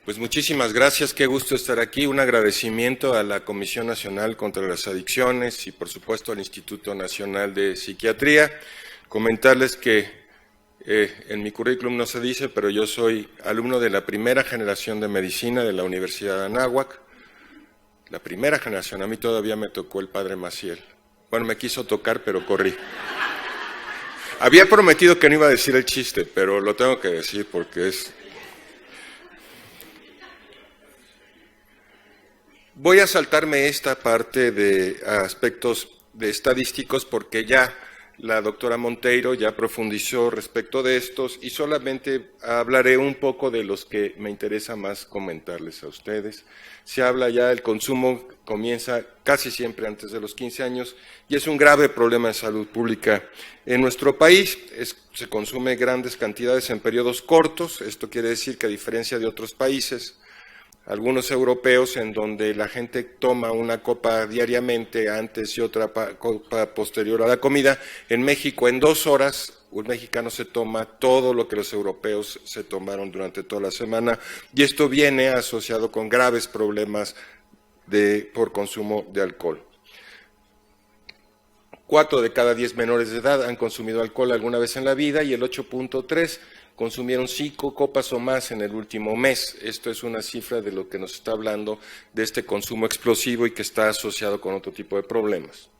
Pues muchísimas gracias, qué gusto estar aquí. Un agradecimiento a la Comisión Nacional contra las Adicciones y por supuesto al Instituto Nacional de Psiquiatría. Comentarles que en mi currículum no se dice, pero yo soy alumno de la primera generación de medicina de la Universidad de Anáhuac. La primera generación, a mí todavía me tocó el padre Maciel. Bueno, me quiso tocar, pero corrí. Había prometido que no iba a decir el chiste, pero lo tengo que decir porque es... Voy a saltarme esta parte de aspectos de estadísticos porque ya la doctora Monteiro ya profundizó respecto de estos y solamente hablaré un poco de los que me interesa más comentarles a ustedes. Se habla ya, el consumo comienza casi siempre antes de los 15 años y es un grave problema de salud pública en nuestro país. Se consume grandes cantidades en periodos cortos, esto quiere decir que a diferencia de otros países, algunos europeos en donde la gente toma una copa diariamente antes y otra copa posterior a la comida, en México en 2 horas un mexicano se toma todo lo que los europeos se tomaron durante toda la semana y esto viene asociado con graves problemas por consumo de alcohol. 4 de cada 10 menores de edad han consumido alcohol alguna vez en la vida y el 8.3 consumieron 5 copas o más en el último mes. Esto es una cifra de lo que nos está hablando de este consumo explosivo y que está asociado con otro tipo de problemas.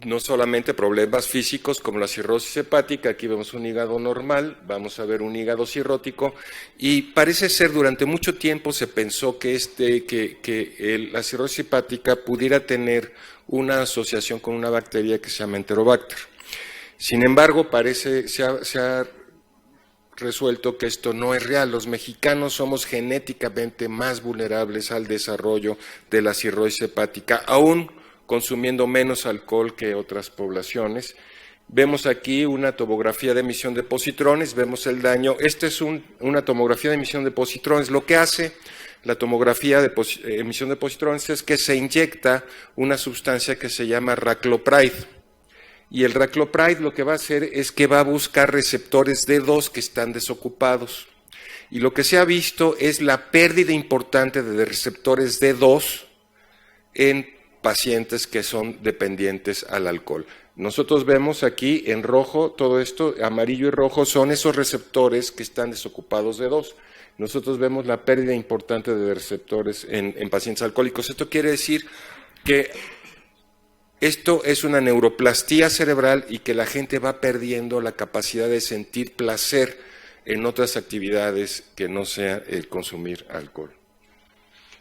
No solamente problemas físicos como la cirrosis hepática, aquí vemos un hígado normal, vamos a ver un hígado cirrótico y parece ser durante mucho tiempo se pensó que la cirrosis hepática pudiera tener una asociación con una bacteria que se llama Enterobacter. Sin embargo, se ha resuelto que esto no es real. Los mexicanos somos genéticamente más vulnerables al desarrollo de la cirrosis hepática, aún consumiendo menos alcohol que otras poblaciones. Vemos aquí una tomografía de emisión de positrones, vemos el daño. Esta es una tomografía de emisión de positrones. Lo que hace la tomografía de emisión de positrones es que se inyecta una sustancia que se llama raclopride. Y el raclopride lo que va a hacer es que va a buscar receptores D2 que están desocupados. Y lo que se ha visto es la pérdida importante de receptores D2 en pacientes que son dependientes al alcohol. Nosotros vemos aquí en rojo todo esto, amarillo y rojo son esos receptores que están desocupados de D2. Nosotros vemos la pérdida importante de receptores en pacientes alcohólicos. Esto quiere decir que esto es una neuroplastía cerebral y que la gente va perdiendo la capacidad de sentir placer en otras actividades que no sea el consumir alcohol.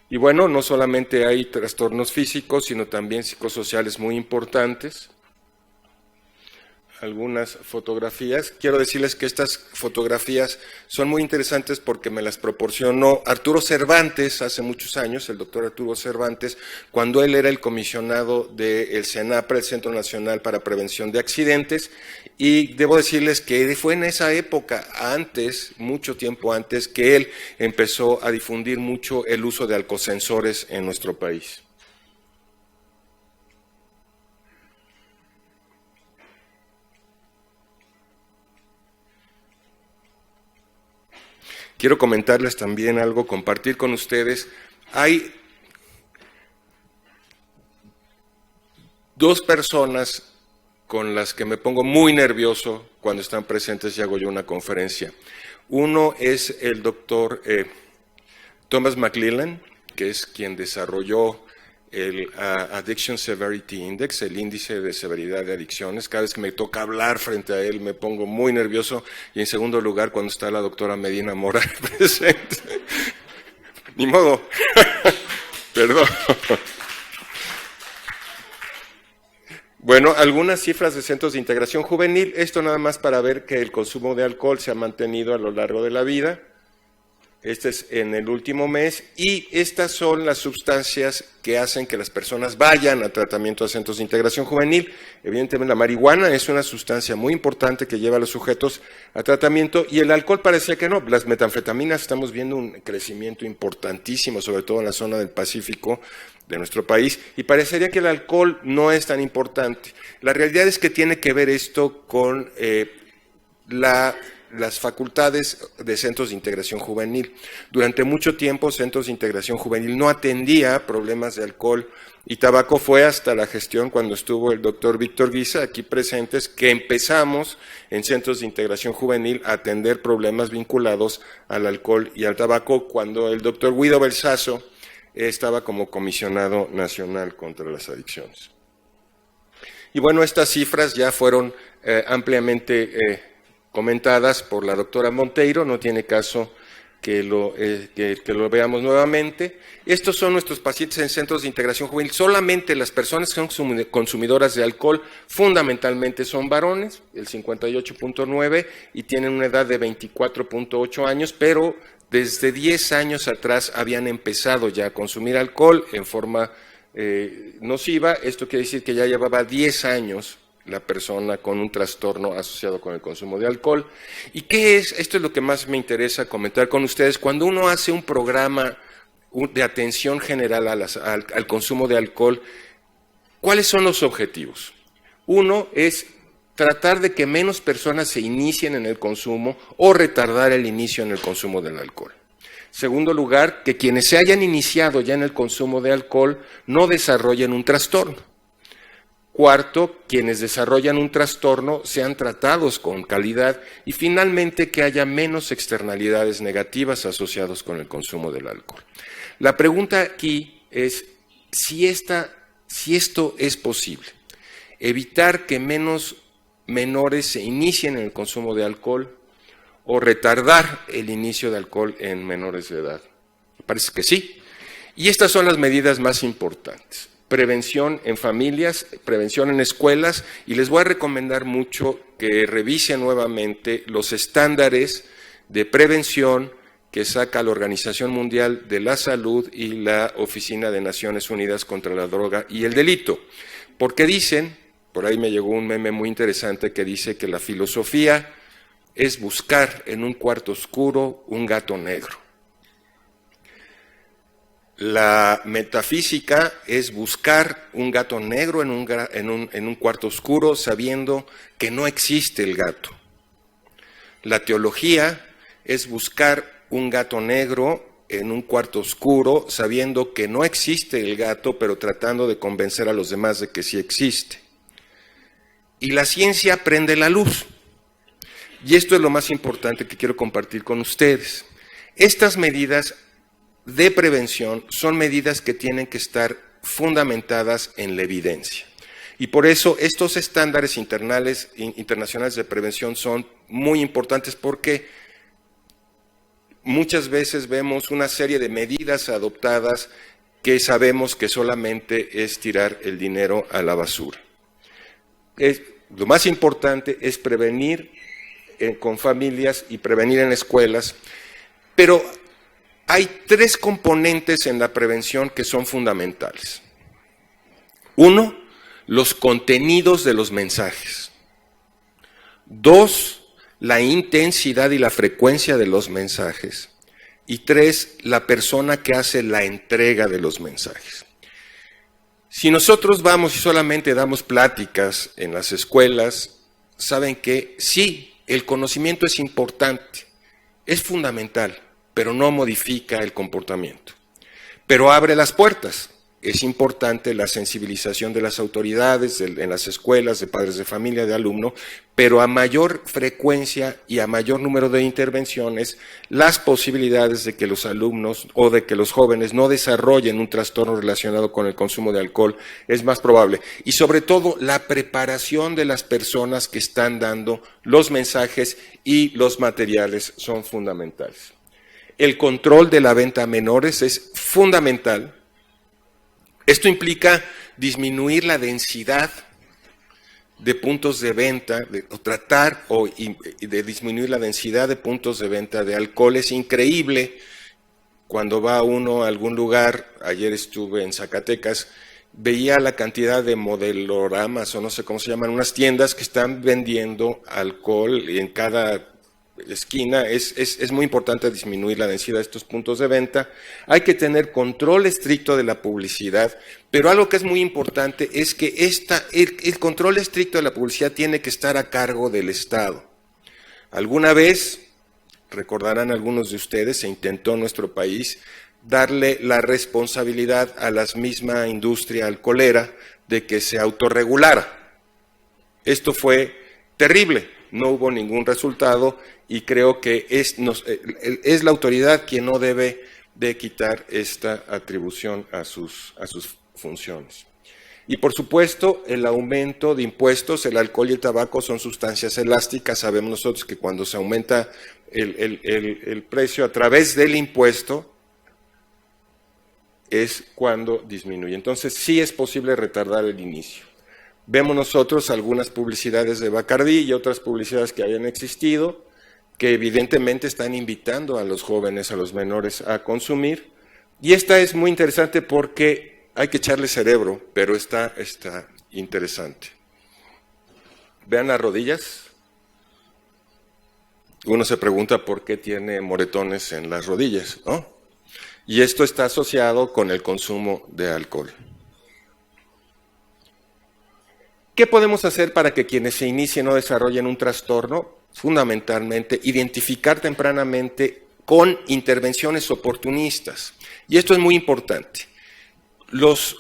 Y bueno, no solamente hay trastornos físicos, sino también psicosociales muy importantes. Algunas fotografías. Quiero decirles que estas fotografías son muy interesantes porque me las proporcionó Arturo Cervantes hace muchos años, el doctor Arturo Cervantes, cuando él era el comisionado del CENAPRA, el Centro Nacional para Prevención de Accidentes, y debo decirles que fue en esa época, mucho tiempo antes, que él empezó a difundir mucho el uso de alcosensores en nuestro país. Quiero comentarles también algo, compartir con ustedes. Hay 2 personas con las que me pongo muy nervioso cuando están presentes y hago yo una conferencia. Uno es el doctor Thomas McClellan, que es quien desarrolló el Addiction Severity Index, el índice de severidad de adicciones. Cada vez que me toca hablar frente a él me pongo muy nervioso. Y en segundo lugar, cuando está la doctora Medina Mora presente. Ni modo. Perdón. Bueno, algunas cifras de centros de integración juvenil. Esto nada más para ver que el consumo de alcohol se ha mantenido a lo largo de la vida. Este es en el último mes y estas son las sustancias que hacen que las personas vayan a tratamiento a centros de integración juvenil. Evidentemente la marihuana es una sustancia muy importante que lleva a los sujetos a tratamiento y el alcohol parecía que no. Las metanfetaminas estamos viendo un crecimiento importantísimo, sobre todo en la zona del Pacífico de nuestro país y parecería que el alcohol no es tan importante. La realidad es que tiene que ver esto con las facultades de centros de integración juvenil. Durante mucho tiempo, centros de integración juvenil no atendía problemas de alcohol y tabaco. Fue hasta la gestión cuando estuvo el doctor Víctor Guiza, aquí presentes, que empezamos en centros de integración juvenil a atender problemas vinculados al alcohol y al tabaco, cuando el doctor Guido Belsazo estaba como comisionado nacional contra las adicciones. Y bueno, estas cifras ya fueron ampliamente comentadas por la doctora Monteiro, no tiene caso que lo veamos nuevamente. Estos son nuestros pacientes en centros de integración juvenil. Solamente las personas que son consumidoras de alcohol fundamentalmente son varones, el 58.9, y tienen una edad de 24.8 años, pero desde 10 años atrás habían empezado ya a consumir alcohol en forma nociva. Esto quiere decir que ya llevaba 10 años la persona con un trastorno asociado con el consumo de alcohol. ¿Y qué es? Esto es lo que más me interesa comentar con ustedes. Cuando uno hace un programa de atención general al consumo de alcohol, ¿cuáles son los objetivos? Uno es tratar de que menos personas se inicien en el consumo o retardar el inicio en el consumo del alcohol. Segundo lugar, que quienes se hayan iniciado ya en el consumo de alcohol no desarrollen un trastorno. Cuarto, quienes desarrollan un trastorno sean tratados con calidad. Y finalmente, que haya menos externalidades negativas asociadas con el consumo del alcohol. La pregunta aquí es si esto es posible. Evitar que menos menores se inicien en el consumo de alcohol o retardar el inicio de alcohol en menores de edad. Parece que sí. Y estas son las medidas más importantes. Prevención en familias, prevención en escuelas, y les voy a recomendar mucho que revisen nuevamente los estándares de prevención que saca la Organización Mundial de la Salud y la Oficina de Naciones Unidas contra la Droga y el Delito. Porque dicen, por ahí me llegó un meme muy interesante que dice que la filosofía es buscar en un cuarto oscuro un gato negro. La metafísica es buscar un gato negro en un cuarto oscuro sabiendo que no existe el gato. La teología es buscar un gato negro en un cuarto oscuro sabiendo que no existe el gato, pero tratando de convencer a los demás de que sí existe. Y la ciencia prende la luz. Y esto es lo más importante que quiero compartir con ustedes. Estas medidas de prevención son medidas que tienen que estar fundamentadas en la evidencia. Y por eso estos estándares internacionales de prevención son muy importantes, porque muchas veces vemos una serie de medidas adoptadas que sabemos que solamente es tirar el dinero a la basura. Lo más importante es prevenir con familias y prevenir en escuelas, pero hay 3 componentes en la prevención que son fundamentales. Uno, los contenidos de los mensajes. 2, la intensidad y la frecuencia de los mensajes. Y 3, la persona que hace la entrega de los mensajes. Si nosotros vamos y solamente damos pláticas en las escuelas, saben que sí, el conocimiento es importante, es fundamental, pero no modifica el comportamiento. Pero abre las puertas. Es importante la sensibilización de las autoridades, en las escuelas, de padres de familia, de alumnos, pero a mayor frecuencia y a mayor número de intervenciones, las posibilidades de que los alumnos o de que los jóvenes no desarrollen un trastorno relacionado con el consumo de alcohol es más probable. Y sobre todo, la preparación de las personas que están dando los mensajes y los materiales son fundamentales. El control de la venta a menores es fundamental. Esto implica disminuir la densidad de puntos de venta, de disminuir la densidad de puntos de venta de alcohol. Es increíble cuando va uno a algún lugar. Ayer estuve en Zacatecas, veía la cantidad de modeloramas, o no sé cómo se llaman, unas tiendas que están vendiendo alcohol en cada esquina. Es muy importante disminuir la densidad de estos puntos de venta. Hay que tener control estricto de la publicidad, pero algo que es muy importante es que el control estricto de la publicidad tiene que estar a cargo del Estado. Alguna vez, recordarán algunos de ustedes, se intentó en nuestro país darle la responsabilidad a la misma industria alcoholera de que se autorregulara. Esto fue terrible, no hubo ningún resultado y creo que es la autoridad quien no debe de quitar esta atribución a sus funciones. Y por supuesto, el aumento de impuestos, el alcohol y el tabaco son sustancias elásticas. Sabemos nosotros que cuando se aumenta el precio a través del impuesto es cuando disminuye. Entonces sí es posible retardar el inicio. Vemos nosotros algunas publicidades de Bacardí y otras publicidades que habían existido, que evidentemente están invitando a los jóvenes, a los menores a consumir. Y esta es muy interesante porque hay que echarle cerebro, pero está interesante. Vean las rodillas. Uno se pregunta por qué tiene moretones en las rodillas, ¿no? Y esto está asociado con el consumo de alcohol. ¿Qué podemos hacer para que quienes se inicien o desarrollen un trastorno? Fundamentalmente, identificar tempranamente con intervenciones oportunistas. Y esto es muy importante. Los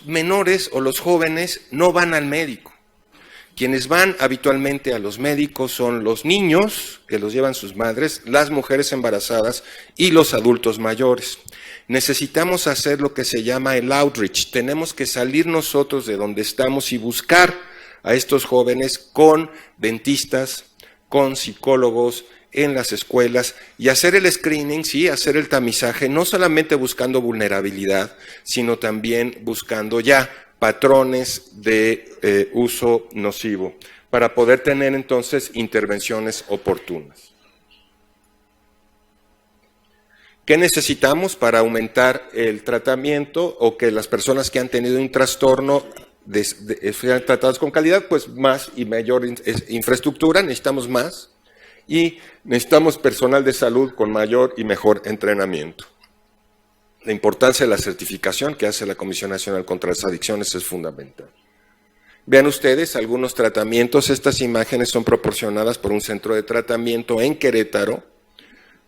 menores o los jóvenes no van al médico. Quienes van habitualmente a los médicos son los niños, que los llevan sus madres, las mujeres embarazadas y los adultos mayores. Necesitamos hacer lo que se llama el outreach. Tenemos que salir nosotros de donde estamos y buscar a estos jóvenes con dentistas, con psicólogos, en las escuelas y hacer el screening, sí, hacer el tamizaje, no solamente buscando vulnerabilidad, sino también buscando ya patrones de uso nocivo, para poder tener entonces intervenciones oportunas. ¿Qué necesitamos para aumentar el tratamiento o que las personas que han tenido un trastorno sean tratadas con calidad? Pues más y mayor infraestructura, necesitamos más. Y necesitamos personal de salud con mayor y mejor entrenamiento. La importancia de la certificación que hace la Comisión Nacional contra las Adicciones es fundamental. Vean ustedes algunos tratamientos. Estas imágenes son proporcionadas por un centro de tratamiento en Querétaro.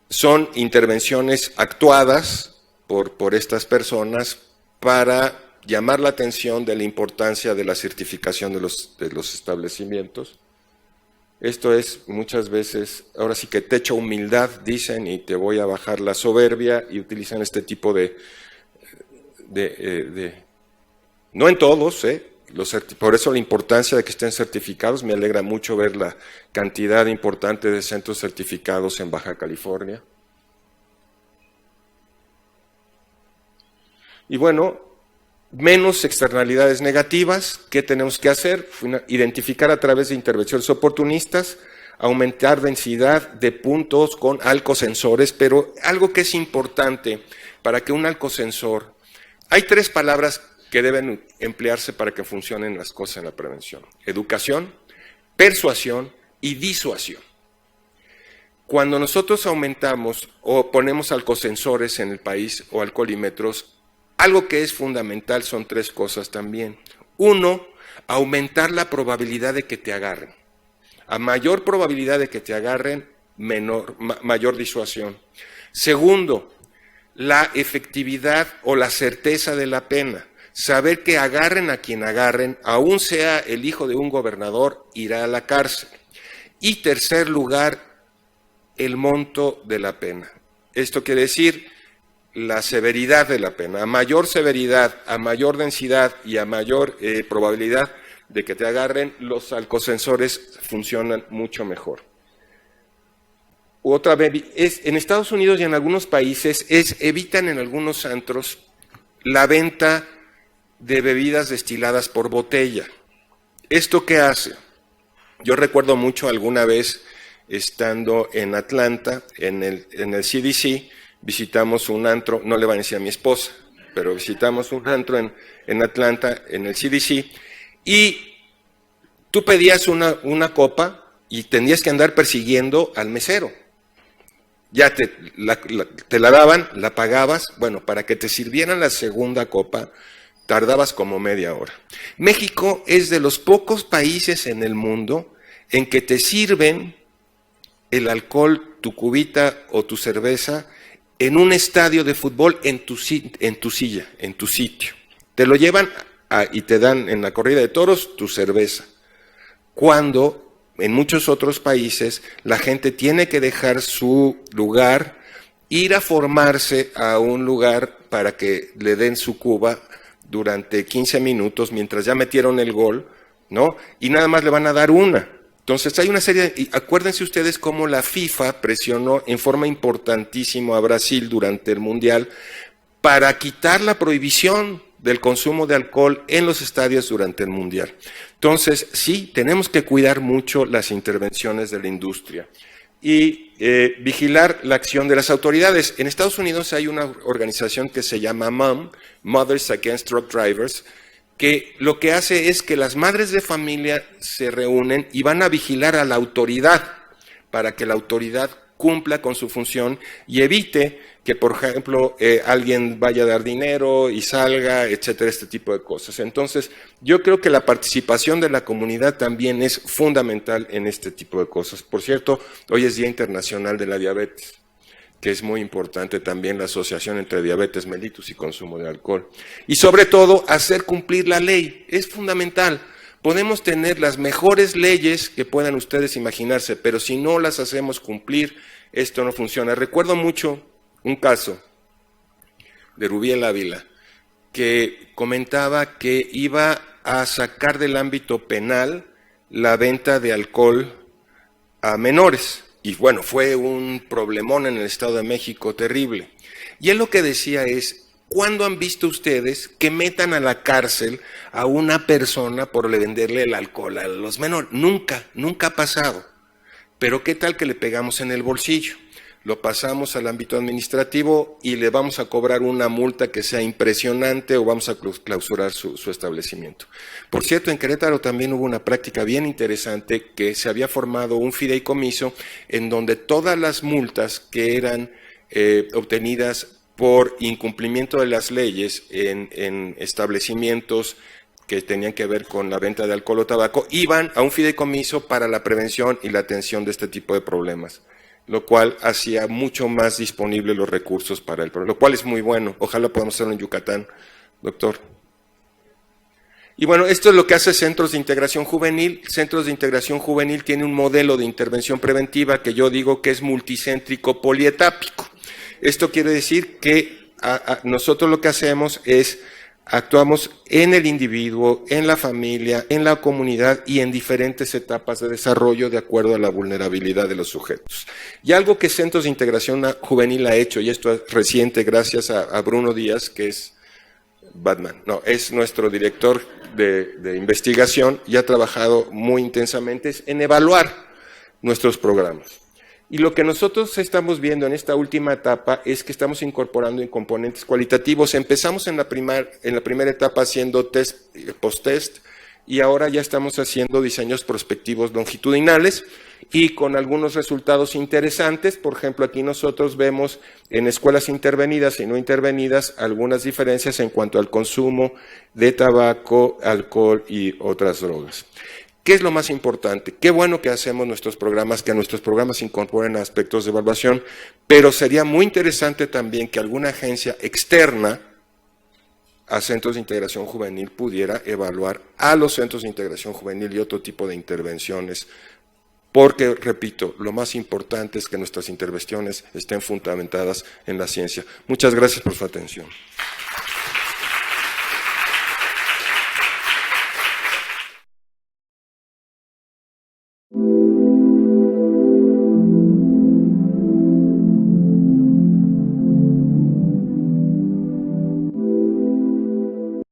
Son intervenciones actuadas por estas personas para llamar la atención de la importancia de la certificación de los establecimientos. Esto es muchas veces, ahora sí que te echo humildad, dicen, y te voy a bajar la soberbia, y utilizan este tipo no en todos, por eso la importancia de que estén certificados. Me alegra mucho ver la cantidad importante de centros certificados en Baja California. Y bueno, menos externalidades negativas. ¿Qué tenemos que hacer? Identificar a través de intervenciones oportunistas, aumentar densidad de puntos con alcosensores, pero algo que es importante para que un alcosensor, hay 3 palabras que deben emplearse para que funcionen las cosas en la prevención: educación, persuasión y disuasión. Cuando nosotros aumentamos o ponemos alcosensores en el país o alcoholímetros, algo que es fundamental son 3 cosas también. 1, aumentar la probabilidad de que te agarren. A mayor probabilidad de que te agarren, mayor disuasión. 2, la efectividad o la certeza de la pena. Saber que agarren a quien agarren, aun sea el hijo de un gobernador, irá a la cárcel. Y 3 lugar, el monto de la pena. Esto quiere decir la severidad de la pena. A mayor severidad, a mayor densidad y a mayor probabilidad de que te agarren, los alcosensores funcionan mucho mejor. Otra vez, en Estados Unidos y en algunos países evitan en algunos antros la venta de bebidas destiladas por botella. ¿Esto qué hace? Yo recuerdo mucho alguna vez estando en Atlanta, en el CDC, visitamos un antro, no le van a decir a mi esposa, pero visitamos un antro en Atlanta, en el CDC, y tú pedías una copa y tenías que andar persiguiendo al mesero. Ya te la daban, la pagabas, bueno, para que te sirvieran la segunda copa, tardabas como media hora. México es de los pocos países en el mundo en que te sirven el alcohol, tu cubita o tu cerveza en un estadio de fútbol en tu silla, en tu sitio. Te lo llevan y te dan en la corrida de toros tu cerveza. Cuando en muchos otros países la gente tiene que dejar su lugar, ir a formarse a un lugar para que le den su cuba durante 15 minutos mientras ya metieron el gol, ¿no? Y nada más le van a dar una. Entonces hay una serie, y acuérdense ustedes cómo la FIFA presionó en forma importantísima a Brasil durante el Mundial para quitar la prohibición del consumo de alcohol en los estadios durante el Mundial. Entonces, sí, tenemos que cuidar mucho las intervenciones de la industria y vigilar la acción de las autoridades. En Estados Unidos hay una organización que se llama MOM, Mothers Against Drug Drivers, que lo que hace es que las madres de familia se reúnen y van a vigilar a la autoridad para que la autoridad cumpla con su función y evite que, por ejemplo, alguien vaya a dar dinero y salga, etcétera, este tipo de cosas. Entonces, yo creo que la participación de la comunidad también es fundamental en este tipo de cosas. Por cierto, hoy es Día Internacional de la Diabetes, que es muy importante también la asociación entre diabetes mellitus y consumo de alcohol. Y sobre todo, hacer cumplir la ley, es fundamental. Podemos tener las mejores leyes que puedan ustedes imaginarse, pero si no las hacemos cumplir, esto no funciona. Recuerdo mucho un caso de Rubiel Ávila, que comentaba que iba a sacar del ámbito penal la venta de alcohol a menores. Y bueno, fue un problemón en el Estado de México terrible. Y él lo que decía es, ¿cuándo han visto ustedes que metan a la cárcel a una persona por venderle el alcohol a los menores? Nunca, nunca ha pasado. Pero ¿qué tal que le pegamos en el bolsillo? Lo pasamos al ámbito administrativo y le vamos a cobrar una multa que sea impresionante o vamos a clausurar su establecimiento. Por cierto, en Querétaro también hubo una práctica bien interesante que se había formado un fideicomiso en donde todas las multas que eran obtenidas por incumplimiento de las leyes en establecimientos que tenían que ver con la venta de alcohol o tabaco, iban a un fideicomiso para la prevención y la atención de este tipo de problemas, lo cual hacía mucho más disponibles los recursos para el problema, lo cual es muy bueno. Ojalá podamos hacerlo en Yucatán, doctor. Y bueno, esto es lo que hace Centros de Integración Juvenil. Centros de Integración Juvenil tiene un modelo de intervención preventiva que yo digo que es multicéntrico polietápico. Esto quiere decir que nosotros lo que hacemos es actuamos en el individuo, en la familia, en la comunidad y en diferentes etapas de desarrollo de acuerdo a la vulnerabilidad de los sujetos. Y algo que Centros de Integración Juvenil ha hecho, y esto es reciente gracias a Bruno Díaz, que es es nuestro director de investigación y ha trabajado muy intensamente es en evaluar nuestros programas. Y lo que nosotros estamos viendo en esta última etapa es que estamos incorporando componentes cualitativos. Empezamos en la primera etapa haciendo test, post-test, y ahora ya estamos haciendo diseños prospectivos longitudinales y con algunos resultados interesantes. Por ejemplo, aquí nosotros vemos en escuelas intervenidas y no intervenidas algunas diferencias en cuanto al consumo de tabaco, alcohol y otras drogas. ¿Qué es lo más importante? Qué bueno que hacemos nuestros programas, que nuestros programas incorporen aspectos de evaluación, pero sería muy interesante también que alguna agencia externa a Centros de Integración Juvenil pudiera evaluar a los Centros de Integración Juvenil y otro tipo de intervenciones, porque, repito, lo más importante es que nuestras intervenciones estén fundamentadas en la ciencia. Muchas gracias por su atención.